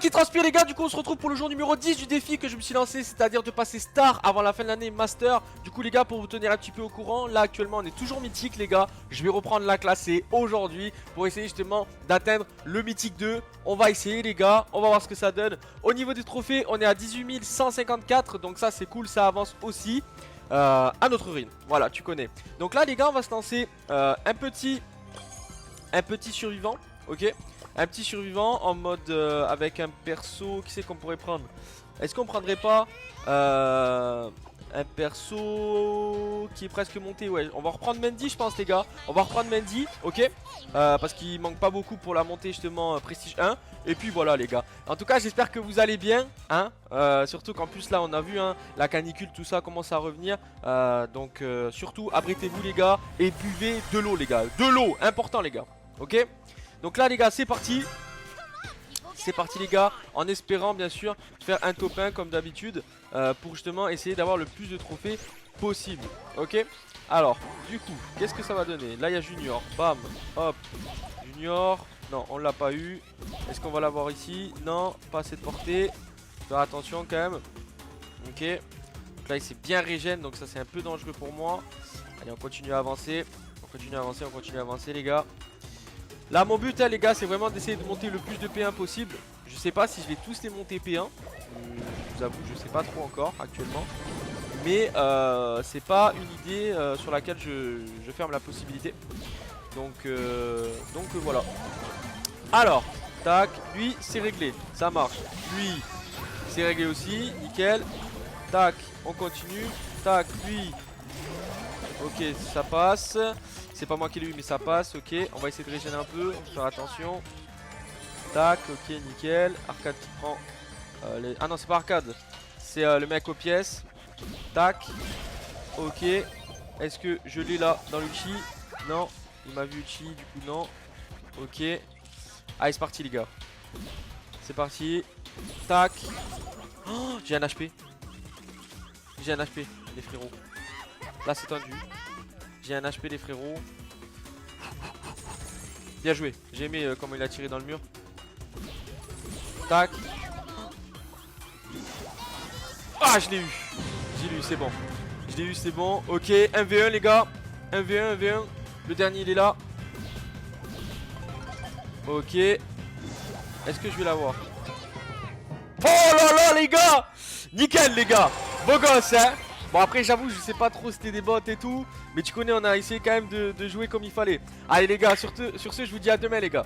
qui transpire les gars, du coup on se retrouve pour le jour numéro 10 du défi que je me suis lancé, c'est-à-dire de passer star avant la fin de l'année master. Du coup les gars, pour vous tenir un petit peu au courant, là actuellement on est toujours mythique les gars. Je vais reprendre la classée aujourd'hui pour essayer justement d'atteindre le mythique 2. On va essayer les gars, on va voir ce que ça donne. Au niveau des trophées, on est à 18 154, donc ça c'est cool, ça avance aussi. À notre rythme, voilà tu connais. Donc là les gars, on va se lancer un petit survivant, ok. Un petit survivant en mode avec un perso. Qui c'est qu'on pourrait prendre? Est-ce qu'on prendrait pas un perso qui est presque monté? Ouais, on va reprendre Mendy je pense les gars. On va reprendre Mendy, ok, parce qu'il manque pas beaucoup pour la montée justement Prestige 1. Et puis voilà les gars. En tout cas j'espère que vous allez bien hein, surtout qu'en plus là on a vu hein, la canicule, tout ça commence à revenir. Donc surtout abritez-vous les gars. Et buvez de l'eau les gars. De l'eau, important les gars. Ok. Donc là les gars c'est parti. C'est parti les gars, en espérant bien sûr faire un top 1 comme d'habitude, pour justement essayer d'avoir le plus de trophées possible. Ok. Alors du coup qu'est-ce que ça va donner? Là il y a Junior, bam, hop. Junior, non on l'a pas eu. Est-ce qu'on va l'avoir ici? Non, pas assez de portée. Faire attention quand même. Ok. Donc là il s'est bien régène, donc ça c'est un peu dangereux pour moi. Allez on continue à avancer. On continue à avancer, on continue à avancer les gars. Là mon but hein, les gars c'est vraiment d'essayer de monter le plus de P1 possible. Je sais pas si je vais tous les monter P1. Je vous avoue je sais pas trop encore actuellement. Mais c'est pas une idée sur laquelle je ferme la possibilité. Donc voilà. Alors, tac, lui c'est réglé, ça marche. Lui c'est réglé aussi, nickel. Tac, on continue. Tac, lui. Ok, ça passe. C'est pas moi qui l'ai eu mais ça passe, ok. On va essayer de régénérer un peu, on va faire attention. Tac, ok, nickel. Arcade qui prend les... Ah non c'est pas Arcade, c'est le mec aux pièces. Tac, ok. Est-ce que je l'ai là dans l'ulti? Non, il m'a vu ulti, du coup non. Ok. Allez c'est parti les gars. C'est parti. Tac. Oh, j'ai un HP. J'ai un HP les frérots. Là c'est tendu. J'ai un HP les frérots. Bien joué. J'ai aimé comment il a tiré dans le mur. Tac. Ah je l'ai eu. J'ai eu, c'est bon. Je l'ai eu, c'est bon. Ok, 1v1 les gars. 1v1, 1v1. Le dernier il est là. Ok. Est-ce que je vais l'avoir? Oh là là les gars. Nickel les gars. Beau gosse hein. Bon après j'avoue je sais pas trop si c'était des bots et tout. Mais tu connais on a essayé quand même de jouer comme il fallait. Allez les gars sur ce je vous dis à demain les gars.